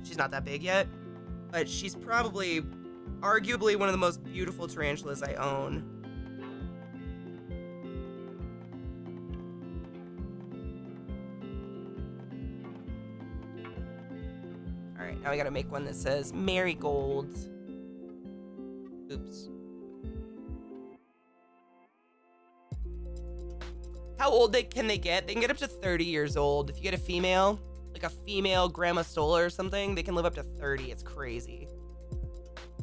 she's not that big yet, but she's probably arguably one of the most beautiful tarantulas I own. All right, now I gotta make one that says marigold. Oops. How old can they get? They can get up to 30 years old. If you get a female, like a female Grandma Stola or something, they can live up to 30. It's crazy.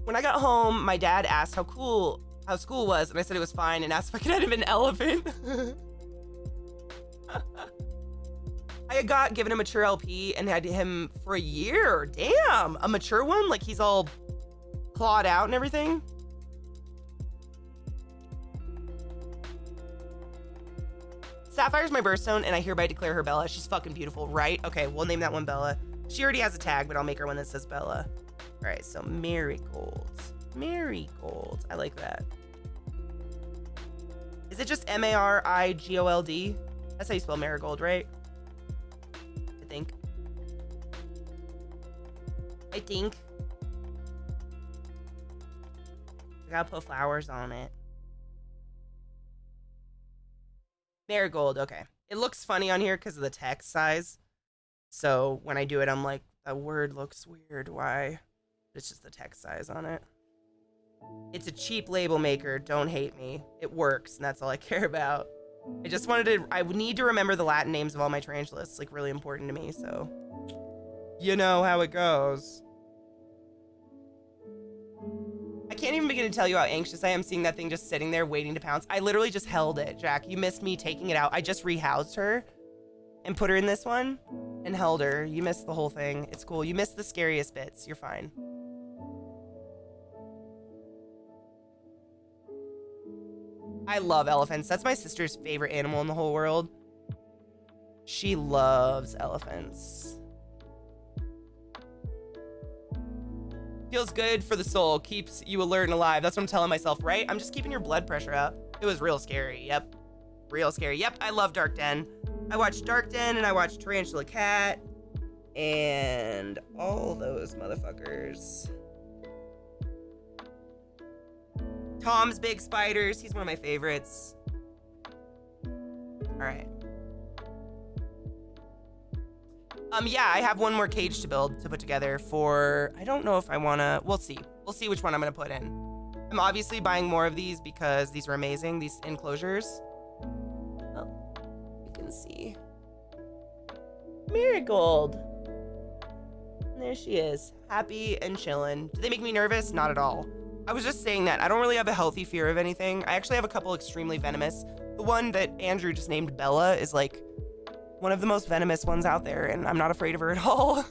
When I got home, my dad asked how school was, and I said it was fine, and asked if I could have an elephant. I got given a mature LP and had him for a year. Damn, a mature one? Like he's all clawed out and everything? Sapphire's my birthstone, and I hereby declare her Bella. She's fucking beautiful, right? Okay, we'll name that one Bella. She already has a tag, but I'll make her one that says Bella. All right, so Marigold. Marigold. I like that. Is it just M-A-R-I-G-O-L-D? That's how you spell marigold, right? I think. I gotta put flowers on it. Marigold, okay. It looks funny on here because of the text size. So when I do it, I'm like, that word looks weird. Why? It's just the text size on it. It's a cheap label maker. Don't hate me. It works, and that's all I care about. I need to remember the Latin names of all my tarantulas. It's like really important to me, so you know how it goes. I can't even begin to tell you how anxious I am seeing that thing just sitting there waiting to pounce. I literally just held it, Jack. You missed me taking it out. I just rehoused her and put her in this one and held her. You missed the whole thing. It's cool. You missed the scariest bits. You're fine. I love elephants. That's my sister's favorite animal in the whole world. She loves elephants. Feels good for the soul. Keeps you alert and alive. That's what I'm telling myself, right? I'm just keeping your blood pressure up. It was real scary. Yep. Real scary. Yep, I love Dark Den. I watched Dark Den and I watched Tarantula Cat and all those motherfuckers. Tom's Big Spiders. He's one of my favorites. All right. Yeah, I have one more cage to put together for, I don't know if I wanna, we'll see. We'll see which one I'm gonna put in. I'm obviously buying more of these because these are amazing, these enclosures. Oh, you can see. Marigold. There she is, happy and chilling. Do they make me nervous? Not at all. I was just saying that. I don't really have a healthy fear of anything. I actually have a couple extremely venomous. The one that Andrew just named Bella is like one of the most venomous ones out there, and I'm not afraid of her at all.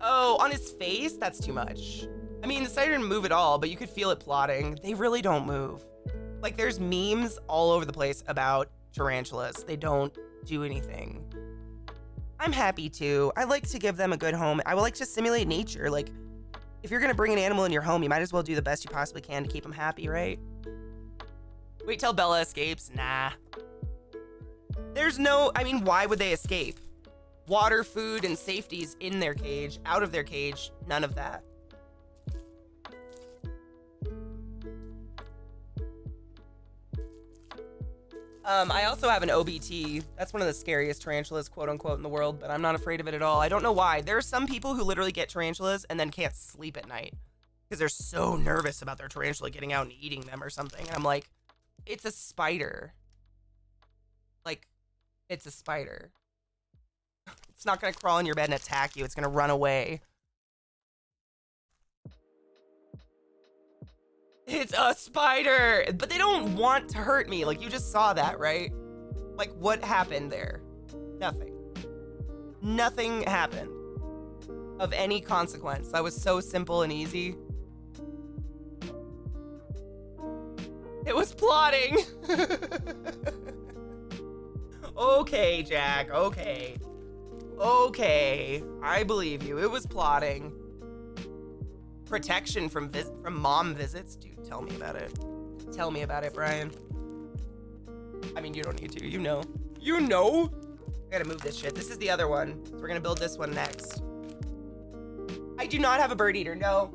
Oh, on his face? That's too much. I mean, the spider didn't move at all, but you could feel it plotting. They really don't move. Like, there's memes all over the place about tarantulas. They don't do anything. I'm happy to. I like to give them a good home. I would like to simulate nature. Like, if you're gonna bring an animal in your home, you might as well do the best you possibly can to keep them happy, right? Wait till Bella escapes? Nah. There's no, I mean, why would they escape? Water, food, and safety's in their cage, out of their cage, none of that. I also have an OBT. That's one of the scariest tarantulas, quote unquote, in the world, but I'm not afraid of it at all. I don't know why. There are some people who literally get tarantulas and then can't sleep at night because they're so nervous about their tarantula getting out and eating them or something. And I'm like, it's a spider. Like, it's a spider. It's not gonna crawl in your bed and attack you. It's gonna run away. It's a spider! But they don't want to hurt me. Like, you just saw that, right? Like, what happened there? Nothing. Nothing happened of any consequence. That was so simple and easy. It was plotting. Okay, Jack, okay. Okay, I believe you. It was plotting. Protection from mom visits? Dude, tell me about it. Tell me about it, Brian. I mean, you don't need to. You know. You know? I gotta move this shit. This is the other one. So we're gonna build this one next. I do not have a bird eater, no.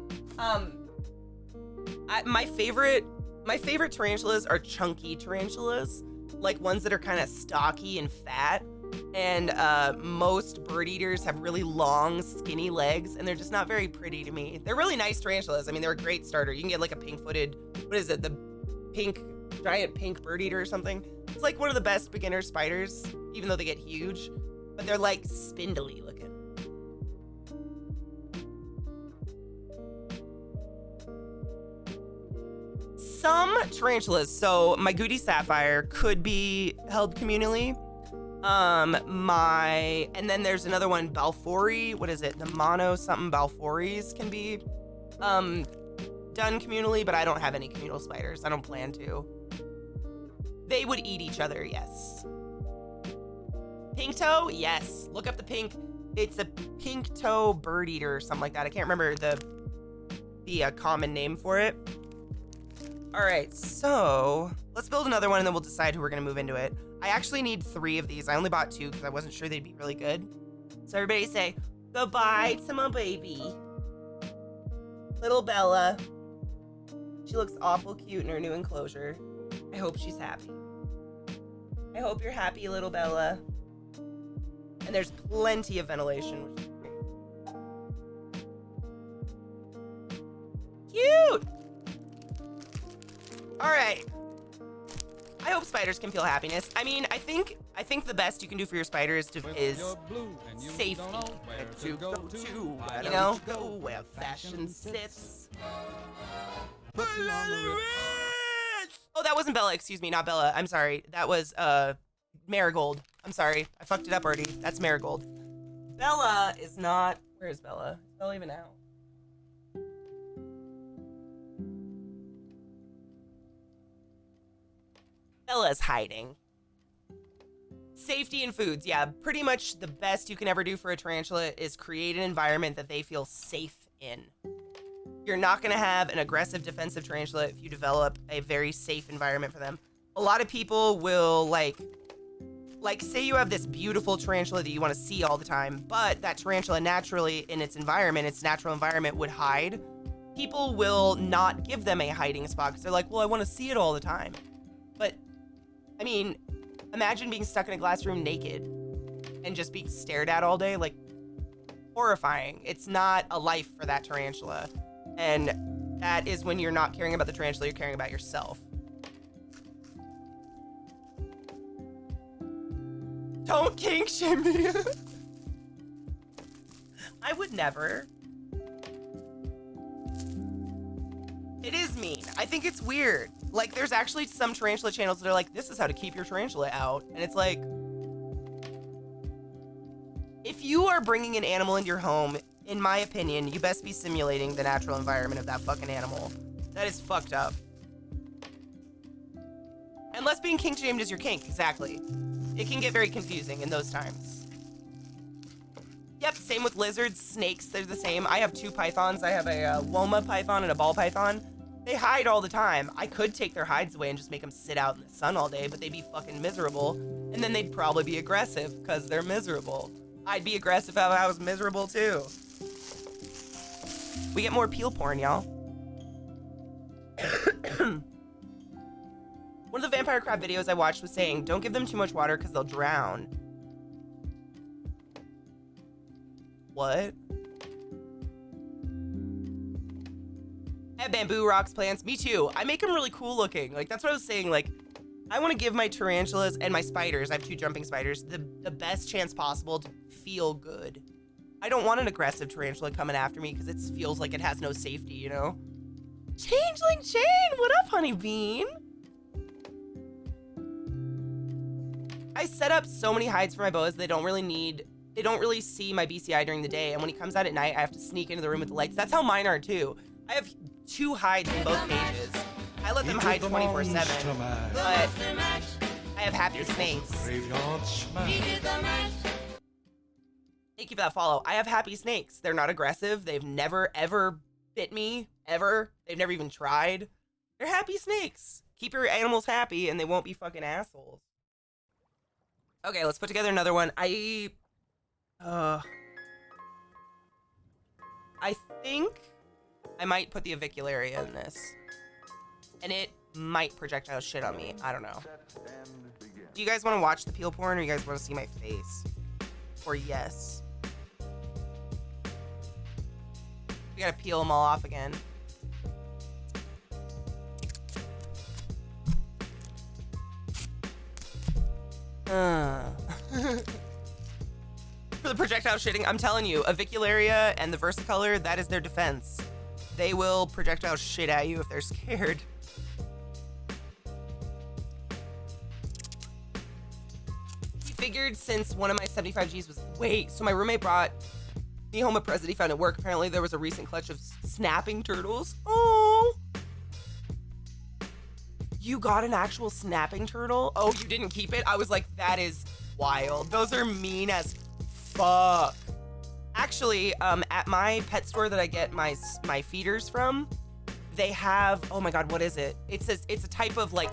My favorite tarantulas are chunky tarantulas, like ones that are kind of stocky and fat. And most bird eaters have really long, skinny legs, and they're just not very pretty to me. They're really nice tarantulas. I mean, they're a great starter. You can get like a pink-footed, what is it, the giant pink bird eater or something. It's like one of the best beginner spiders, even though they get huge, but they're like spindly looking. Some tarantulas, so my Goody Sapphire could be held communally. And then there's another one, Balfouri. What is it? The mono something Balfouris can be done communally, but I don't have any communal spiders. I don't plan to. They would eat each other, yes. Pink toe, yes. Look up the pink. It's a pink toe bird eater or something like that. I can't remember the common name for it. All right, so let's build another one and then we'll decide who we're gonna move into it. I actually need 3 of these. I only bought 2 because I wasn't sure they'd be really good. So everybody say goodbye to my baby. Little Bella. She looks awful cute in her new enclosure. I hope she's happy. I hope you're happy, little Bella. And there's plenty of ventilation, which is great. Cute! All right. I hope spiders can feel happiness. I mean, I think the best you can do for your spiders is safety. To go to, you know, go where fashion sits. Oh, that wasn't Bella. Excuse me, not Bella. I'm sorry. That was Marigold. I'm sorry. I fucked it up already. That's Marigold. Bella is not. Where is Bella? Is Bella even out? Bella's hiding. Safety and foods. Yeah, pretty much the best you can ever do for a tarantula is create an environment that they feel safe in. You're not going to have an aggressive defensive tarantula if you develop a very safe environment for them. A lot of people will like say you have this beautiful tarantula that you want to see all the time, but that tarantula naturally in its environment, its natural environment would hide. People will not give them a hiding spot because they're like, well, I want to see it all the time. But I mean, imagine being stuck in a glass room naked and just being stared at all day, like horrifying. It's not a life for that tarantula. And that is when you're not caring about the tarantula, you're caring about yourself. Don't kink shame me. I would never. It is mean. I think it's weird. Like, there's actually some tarantula channels that are like, this is how to keep your tarantula out. And it's like, if you are bringing an animal into your home, in my opinion, you best be simulating the natural environment of that fucking animal. That is fucked up. Unless being kink shamed is your kink, exactly. It can get very confusing in those times. Yep, same with lizards, snakes, they're the same. I have 2 pythons. I have a Woma python and a ball python. They hide all the time. I could take their hides away and just make them sit out in the sun all day, but they'd be fucking miserable. And then they'd probably be aggressive because they're miserable. I'd be aggressive if I was miserable too. We get more peel porn, y'all. One of the vampire crab videos I watched was saying, don't give them too much water because they'll drown. What? I have bamboo rocks plants. Me too. I make them really cool looking. Like, that's what I was saying. Like, I want to give my tarantulas and my spiders, I have 2 jumping spiders, the best chance possible to feel good. I don't want an aggressive tarantula coming after me because it feels like it has no safety, you know? Changeling Jane, what up, honey bean? I set up so many hides for my boas, they don't really see my BCI during the day, and when he comes out at night, I have to sneak into the room with the lights. That's how mine are too. I have 2 hides in both cages. I let them hide 24/7, but I have happy snakes. Thank you for that follow. I have happy snakes. They're not aggressive. They've never, ever bit me, ever. They've never even tried. They're happy snakes. Keep your animals happy and they won't be fucking assholes. Okay, let's put together another one. I think I might put the avicularia in this. And it might projectile shit on me. I don't know. Do you guys want to watch the peel porn or you guys want to see my face? Or yes? We gotta peel them all off again. For the projectile shitting, I'm telling you, avicularia and the versicolor, that is their defense. They will projectile shit at you if they're scared. He figured since one of my 75Gs was... Wait, so my roommate brought me home a present he found at work. Apparently there was a recent clutch of snapping turtles. Oh! You got an actual snapping turtle? Oh, you didn't keep it? I was like, that is wild. Those are mean as fuck. Actually, at my pet store that I get my feeders from, they have, oh my God, what is it? It's a type of like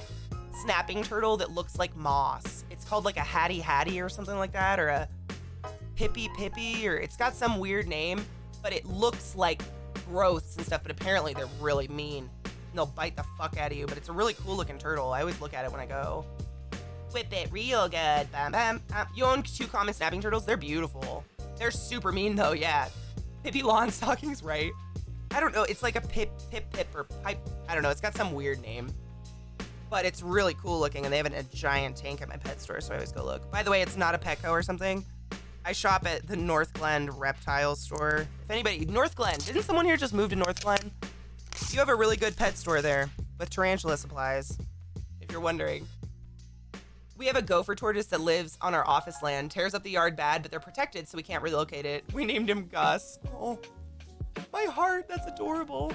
snapping turtle that looks like moss. It's called like a hattie hattie or something like that, or a pippy pippy, or it's got some weird name, but it looks like growths and stuff, but apparently they're really mean. They'll bite the fuck out of you, but it's a really cool looking turtle. I always look at it when I go. Whip it real good. Bam, bam. You own 2 common snapping turtles? They're beautiful. They're super mean though, yeah. Pippi Longstocking's right. I don't know, it's like a pip or pipe. I don't know, it's got some weird name. But it's really cool looking and they have a giant tank at my pet store, so I always go look. By the way, it's not a Petco or something. I shop at the North Glen reptile store. If anybody, North Glen, didn't someone here just move to North Glen? You have a really good pet store there with tarantula supplies, if you're wondering. We have a gopher tortoise that lives on our office land, tears up the yard bad, but they're protected so we can't relocate it. We named him Gus. Oh, my heart, that's adorable.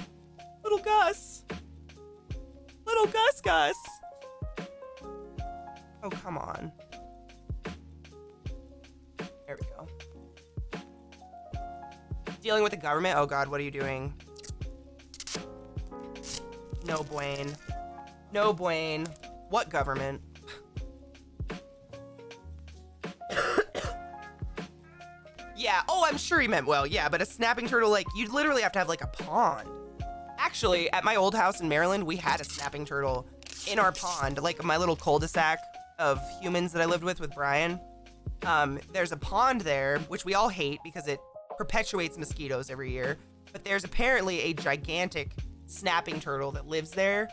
Little Gus. Little Gus. Oh, come on. There we go. Dealing with the government? Oh God, what are you doing? No, Bwayne. No, Bwayne. What government? Yeah, oh, I'm sure he meant well, yeah, but a snapping turtle, like, you'd literally have to have, like, a pond. Actually, at my old house in Maryland, we had a snapping turtle in our pond, like my little cul-de-sac of humans that I lived with Brian. There's a pond there, which we all hate because it perpetuates mosquitoes every year, but there's apparently a gigantic snapping turtle that lives there,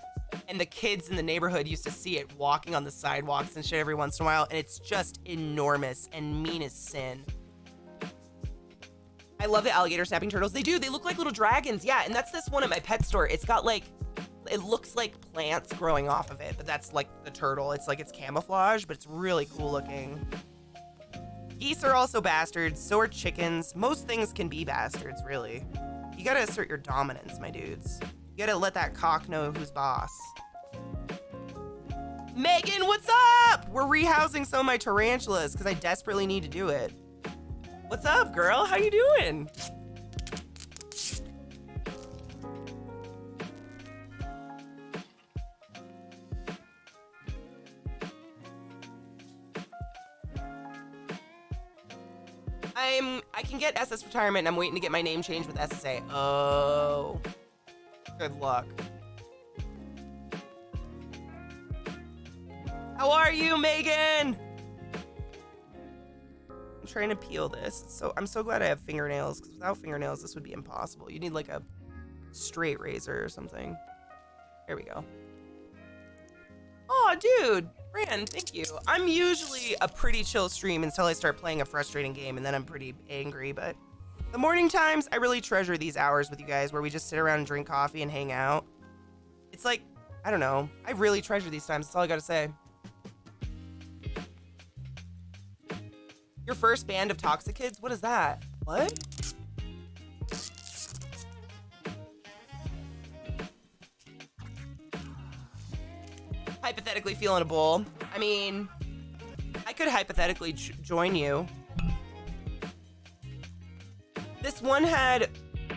and the kids in the neighborhood used to see it walking on the sidewalks and shit every once in a while, and it's just enormous and mean as sin. I love the alligator snapping turtles. They look like little dragons, yeah, and that's this one at my pet store. It's got like, it looks like plants growing off of it, but that's like the turtle. It's like it's camouflage, but it's really cool looking. Geese are also bastards, so are chickens. Most things can be bastards, really. You gotta assert your dominance, my dudes. You gotta let that cock know who's boss. Megan, what's up? We're rehousing some of my tarantulas because I desperately need to do it. What's up, girl? How you doing? I can get SS retirement and I'm waiting to get my name changed with SSA. Oh. Good luck. How are you, Megan? I'm trying to peel this. So I'm so glad I have fingernails, because without fingernails, this would be impossible. You need like a straight razor or something. There we go. Oh, dude. Fran, thank you. I'm usually a pretty chill stream until I start playing a frustrating game, and then I'm pretty angry, but the morning times, I really treasure these hours with you guys where we just sit around and drink coffee and hang out. It's like, I don't know. I really treasure these times. That's all I gotta say. Your first band of toxic kids? What is that? What? Hypothetically feeling a bowl. I mean, I could hypothetically join you. This one had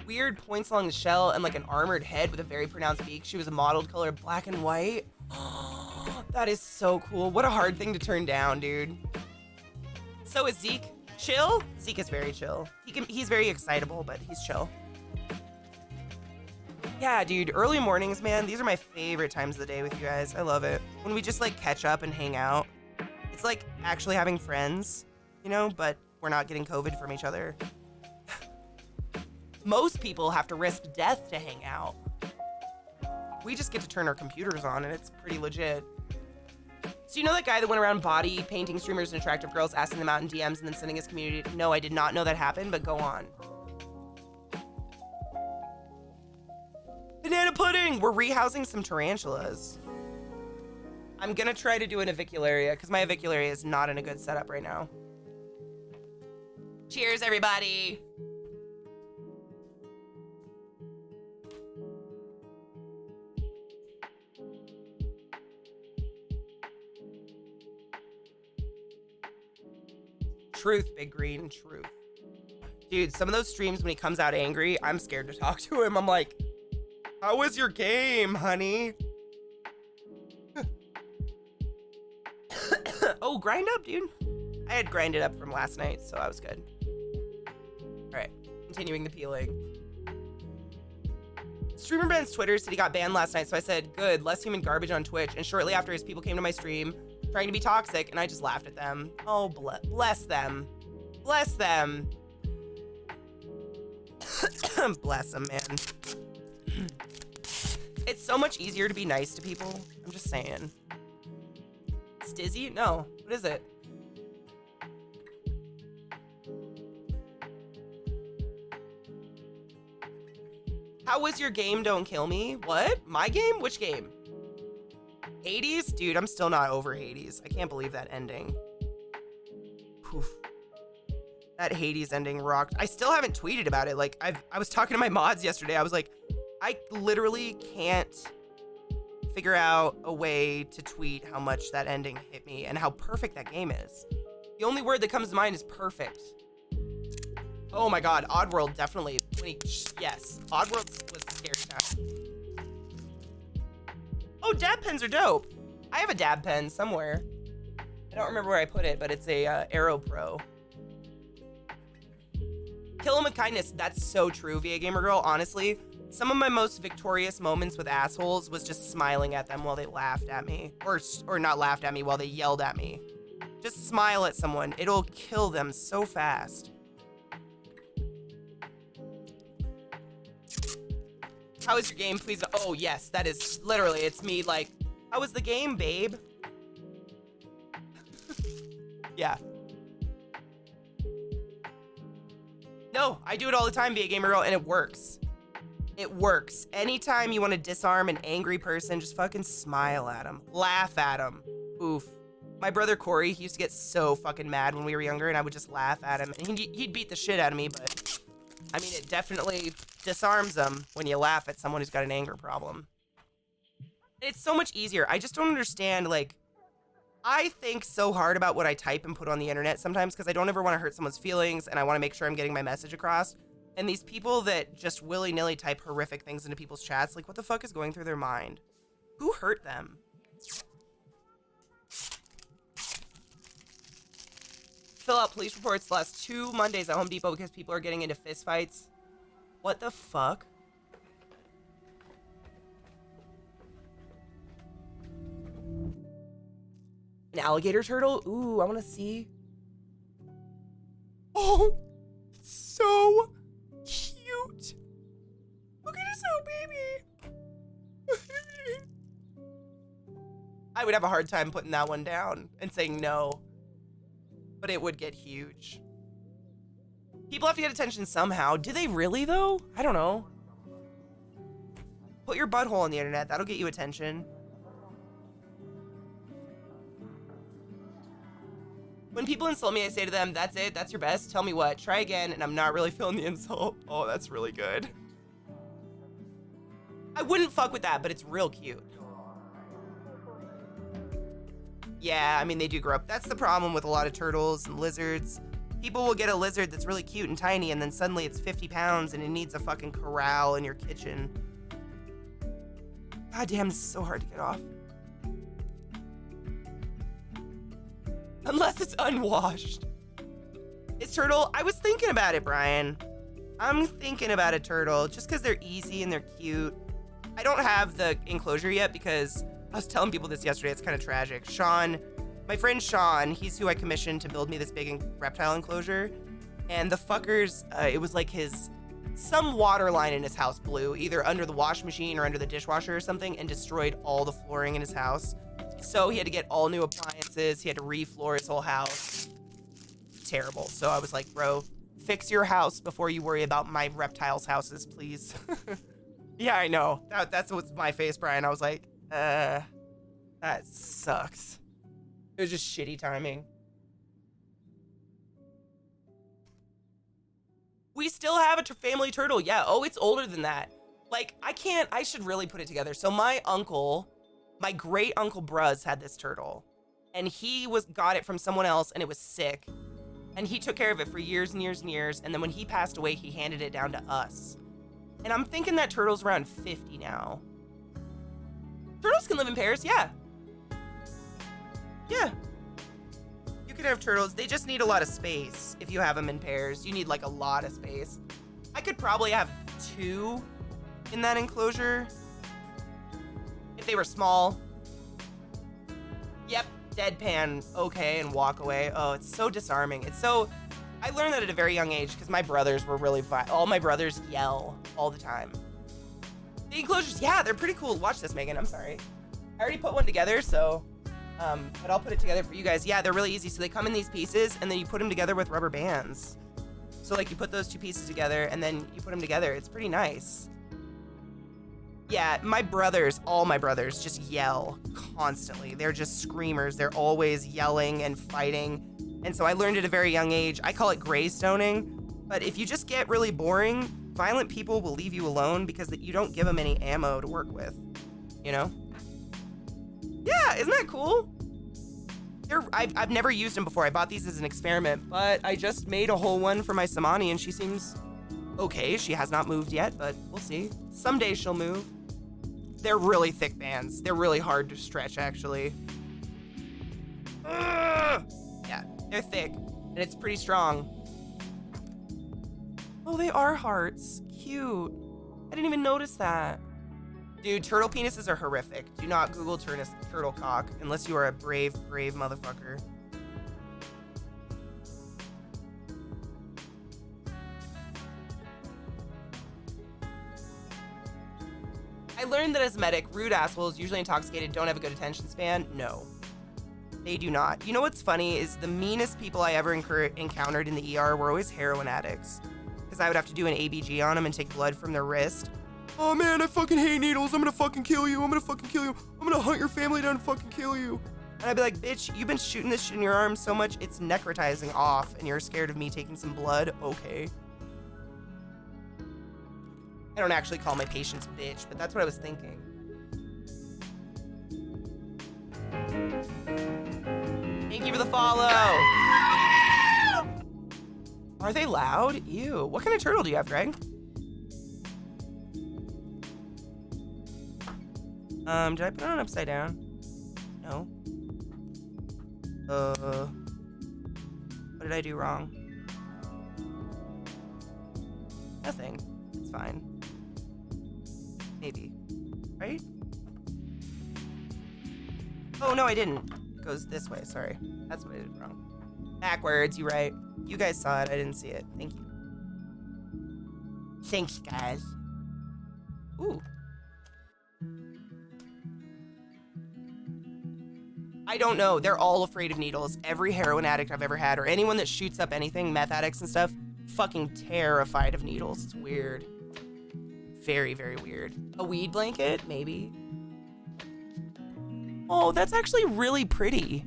weird points along the shell and like an armored head with a very pronounced beak. She was a mottled color, black and white. That is so cool. What a hard thing to turn down, dude. So is Zeke. Chill? Zeke is very chill. He's very excitable, but he's chill. Yeah, dude, early mornings, man, these are my favorite times of the day with you guys. I love it. When we just like catch up and hang out. It's like actually having friends, you know, but we're not getting COVID from each other. Most people have to risk death to hang out. We just get to turn our computers on and it's pretty legit. So you know that guy that went around body painting streamers and attractive girls, asking them out in DMs and then sending his community? No, I did not know that happened, but go on. Banana pudding! We're rehousing some tarantulas. I'm gonna try to do an avicularia because my avicularia is not in a good setup right now. Cheers, everybody! Truth, Big Green, truth. Dude, some of those streams when he comes out angry, I'm scared to talk to him. I'm like, how was your game, honey? Oh, grind up, dude. I had grinded up from last night, so I was good. All right, continuing the peeling. Streamer Ben's Twitter said he got banned last night, so I said, good, less human garbage on Twitch. And shortly after, his people came to my stream trying to be toxic, and I just laughed at them. Oh, bless them. Bless them. Bless them, man. It's so much easier to be nice to people. I'm just saying. Stizzy? No. What is it? How was your game? Don't kill me. What? My game? Which game? Hades? Dude, I'm still not over Hades. I can't believe that ending. Oof. That Hades ending rocked. I still haven't tweeted about it. Like, I was talking to my mods yesterday. I was like, I literally can't figure out a way to tweet how much that ending hit me and how perfect that game is. The only word that comes to mind is perfect. Oh my god, Oddworld definitely. Yes, Oddworld was scary time. Oh, dab pens are dope. I have a dab pen somewhere. I don't remember where I put it, but it's a Aero Pro. Kill him with kindness. That's so true, VA Gamer Girl. Honestly, some of my most victorious moments with assholes was just smiling at them while they laughed at me. Or not laughed at me, while they yelled at me. Just smile at someone. It'll kill them so fast. How is your game, please? Oh, yes, that is literally, it's me like, how was the game, babe? Yeah. No, I do it all the time, VA Gamer Girl, and it works. It works. Anytime you want to disarm an angry person, just fucking smile at him. Laugh at him. Oof. My brother Corey, he used to get so fucking mad when we were younger, and I would just laugh at him. And he'd beat the shit out of me, but I mean, it definitely disarms them when you laugh at someone who's got an anger problem. It's so much easier. I just don't understand, like, I think so hard about what I type and put on the internet sometimes because I don't ever want to hurt someone's feelings and I want to make sure I'm getting my message across. And these people that just willy-nilly type horrific things into people's chats, like, what the fuck is going through their mind? Who hurt them? Fill out police reports the last 2 Mondays at Home Depot because people are getting into fistfights. What the fuck? An alligator turtle? Ooh, I want to see. Oh, it's so cute. Look at his little baby. I would have a hard time putting that one down and saying no. But it would get huge. People have to get attention somehow. Do they really, though? I don't know. Put your butthole on the internet. That'll get you attention. When people insult me, I say to them, that's it, that's your best. Tell me what, try again, and I'm not really feeling the insult. Oh, that's really good. I wouldn't fuck with that, but it's real cute. Yeah, I mean, they do grow up. That's the problem with a lot of turtles and lizards. People will get a lizard that's really cute and tiny, and then suddenly it's 50 pounds and it needs a fucking corral in your kitchen. God damn, this is so hard to get off. Unless it's unwashed. Is turtle? I was thinking about it, Brian. I'm thinking about a turtle just because they're easy and they're cute. I don't have the enclosure yet because I was telling people this yesterday. It's kind of tragic. Sean, my friend Sean, he's who I commissioned to build me this big reptile enclosure. And the fuckers, it was like some water line in his house blew, either under the washing machine or under the dishwasher or something, and destroyed all the flooring in his house. So he had to get all new appliances. He had to re-floor his whole house. Terrible. So I was like, bro, fix your house before you worry about my reptiles' houses, please. Yeah, I know. That's what's my face, Brian. I was like, that sucks. It was just shitty timing. We still have a family turtle. Yeah. Oh, it's older than that. Like, I should really put it together. So my great uncle Bruz had this turtle, and he got it from someone else, and it was sick. And he took care of it for years and years and years. And then when he passed away, he handed it down to us. And I'm thinking that turtle's around 50 now. Turtles can live in pairs, yeah. Yeah. You can have turtles. They just need a lot of space if you have them in pairs. You need like a lot of space. I could probably have 2 in that enclosure if they were small. Yep, deadpan, okay, and walk away. Oh, it's so disarming. I learned that at a very young age because my brothers were really all my brothers yell all the time. The enclosures, yeah, they're pretty cool. Watch this, Megan. I'm sorry. I already put one together, so, but I'll put it together for you guys. Yeah, they're really easy. So they come in these pieces, and then you put them together with rubber bands. So like you put those 2 pieces together, and then you put them together. It's pretty nice. Yeah, all my brothers just yell constantly. They're just screamers. They're always yelling and fighting. And so I learned at a very young age. I call it graystoning. But if you just get really boring, violent people will leave you alone because you don't give them any ammo to work with. You know? Yeah, isn't that cool? I've never used them before. I bought these as an experiment, but I just made a whole one for my Samani, and she seems okay. She has not moved yet, but we'll see. Someday she'll move. They're really thick bands. They're really hard to stretch, actually. Yeah, they're thick, and it's pretty strong. Oh, they are hearts. Cute. I didn't even notice that. Dude, turtle penises are horrific. Do not Google turtle cock unless you are a brave, brave motherfucker. I learned that as a medic, rude assholes, usually intoxicated, don't have a good attention span. No, they do not. You know what's funny is the meanest people I ever encountered in the ER were always heroin addicts. Because I would have to do an ABG on them and take blood from their wrist. Oh man, I fucking hate needles. I'm gonna fucking kill you. I'm gonna fucking kill you. I'm gonna hunt your family down and fucking kill you. And I'd be like, bitch, you've been shooting this shit in your arm so much, it's necrotizing off, and you're scared of me taking some blood? Okay. I don't actually call my patients bitch, but that's what I was thinking. Thank you for the follow. Are they loud? Ew. What kind of turtle do you have, Greg? Did I put it on upside down? No. What did I do wrong? Nothing. It's fine. Maybe. Right? Oh, no, I didn't. It goes this way. Sorry. That's what I did wrong. Backwards. You're right. You guys saw it. I didn't see it. Thank you. Thanks, guys. Ooh. I don't know. They're all afraid of needles. Every heroin addict I've ever had, or anyone that shoots up anything, meth addicts and stuff, fucking terrified of needles. It's weird. Very, very weird. A weed blanket? Maybe. Oh, that's actually really pretty.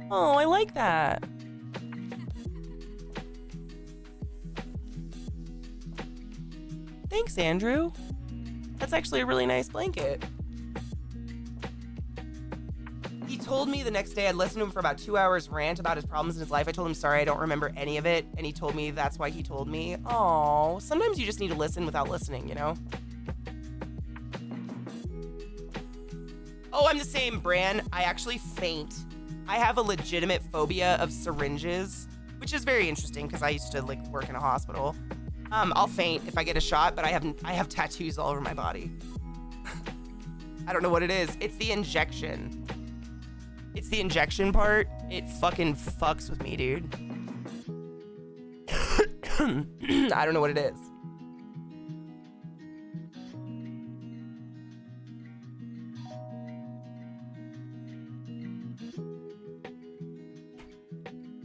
Oh, I like that. Thanks, Andrew. That's actually a really nice blanket. He told me the next day, I'd listened to him for about 2 hours rant about his problems in his life. I told him, sorry, I don't remember any of it. And he told me that's why he told me. Oh, sometimes you just need to listen without listening, you know? Oh, I'm the same, Bran. I actually faint. I have a legitimate phobia of syringes, which is very interesting because I used to like work in a hospital. I'll faint if I get a shot, but I have tattoos all over my body. I don't know what it is. It's the injection. It's the injection part. It fucking fucks with me, dude. I don't know what it is.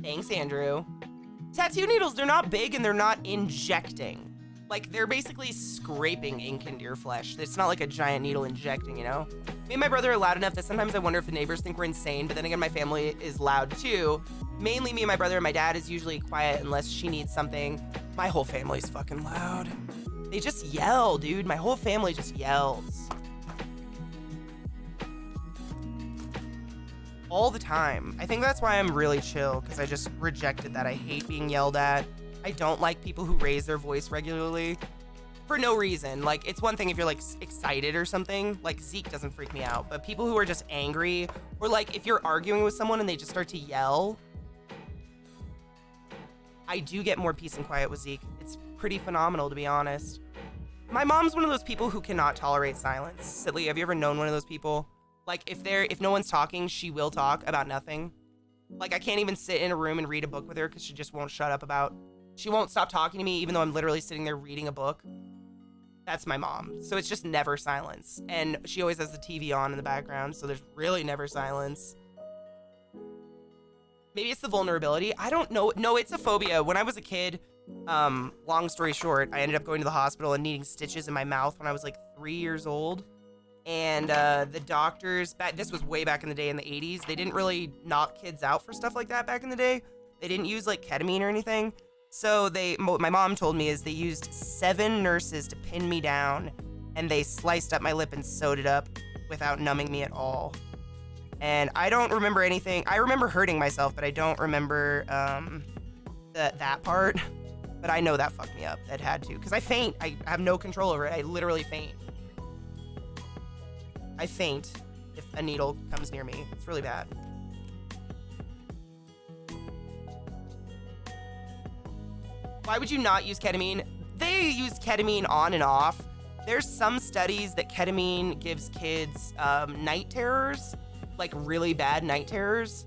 Thanks, Andrew. Tattoo needles, they're not big and they're not injecting. Like, they're basically scraping ink into your flesh. It's not like a giant needle injecting, you know? Me and my brother are loud enough that sometimes I wonder if the neighbors think we're insane, but then again, my family is loud too. Mainly me and my brother, and my dad is usually quiet unless she needs something. My whole family's fucking loud. They just yell, dude. My whole family just yells. All the time. I think that's why I'm really chill, because I just rejected that. I hate being yelled at. I don't like people who raise their voice regularly for no reason. Like, it's one thing if you're like excited or something, like Zeke doesn't freak me out, but people who are just angry, or like if you're arguing with someone and they just start to yell, I do get more peace and quiet with Zeke. It's pretty phenomenal, to be honest. My mom's one of those people who cannot tolerate silence. Sidley, have you ever known one of those people? Like, if no one's talking, she will talk about nothing. Like, I can't even sit in a room and read a book with her because she just won't shut up about. She won't stop talking to me even though I'm literally sitting there reading a book. That's my mom. So it's just never silence. And she always has the TV on in the background, so there's really never silence. Maybe it's the vulnerability. I don't know. No, it's a phobia. When I was a kid, long story short, I ended up going to the hospital and needing stitches in my mouth when I was like 3 years old. And the doctors, this was way back in the day in the 80s, they didn't really knock kids out for stuff like that back in the day. They didn't use like ketamine or anything. So my mom told me is they used 7 nurses to pin me down, and they sliced up my lip and sewed it up without numbing me at all. And I don't remember anything. I remember hurting myself, but I don't remember that part. But I know that fucked me up. That had to, because I faint. I have no control over it. I literally faint. I faint if a needle comes near me. It's really bad. Why would you not use ketamine? They use ketamine on and off. There's some studies that ketamine gives kids night terrors, like really bad night terrors.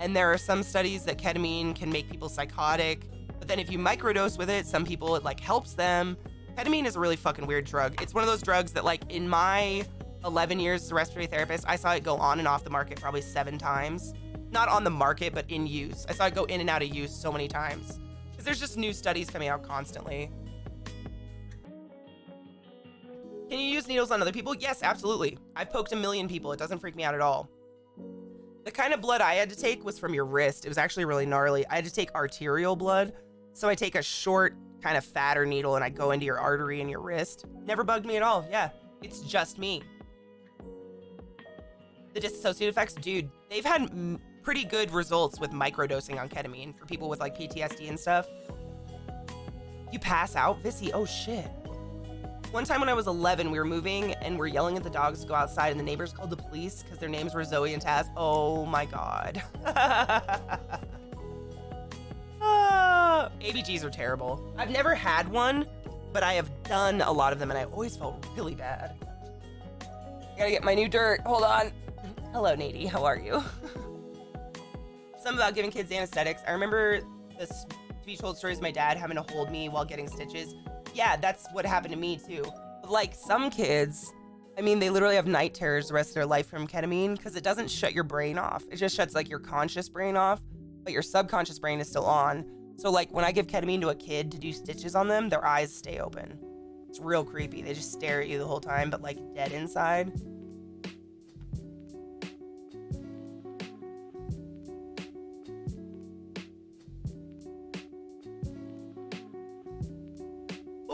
And there are some studies that ketamine can make people psychotic. But then if you microdose with it, some people, it like helps them. Ketamine is a really fucking weird drug. It's one of those drugs that like in my 11 years as a respiratory therapist, I saw it go on and off the market probably 7 times. Not on the market, but in use. I saw it go in and out of use so many times. Because there's just new studies coming out constantly. Can you use needles on other people? Yes, absolutely. I've poked 1 million people. It doesn't freak me out at all. The kind of blood I had to take was from your wrist. It was actually really gnarly. I had to take arterial blood. So I take a short, kind of fatter needle and I go into your artery in your wrist. Never bugged me at all. Yeah, it's just me. The dissociative effects, dude, they've had pretty good results with microdosing on ketamine for people with like PTSD and stuff. You pass out, Vissy? Oh shit. One time when I was 11, we were moving and we're yelling at the dogs to go outside and the neighbors called the police because their names were Zoe and Taz. Oh my God. ABGs are terrible. I've never had one, but I have done a lot of them and I always felt really bad. I gotta get my new dirt, hold on. Hello, Nady, how are you? Something about giving kids anesthetics. I remember the speech-told stories of my dad having to hold me while getting stitches. Yeah, that's what happened to me too. But like some kids, I mean, they literally have night terrors the rest of their life from ketamine because it doesn't shut your brain off. It just shuts like your conscious brain off, but your subconscious brain is still on. So like when I give ketamine to a kid to do stitches on them, their eyes stay open. It's real creepy. They just stare at you the whole time, but like dead inside.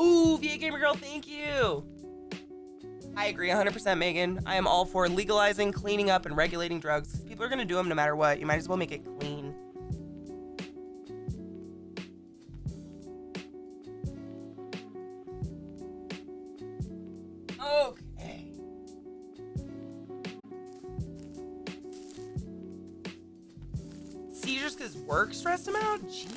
Ooh, VA Gamer Girl, thank you. I agree 100%, Megan. I am all for legalizing, cleaning up, and regulating drugs. People are going to do them no matter what. You might as well make it clean. Okay. Seizures because work stressed him out? Jeez.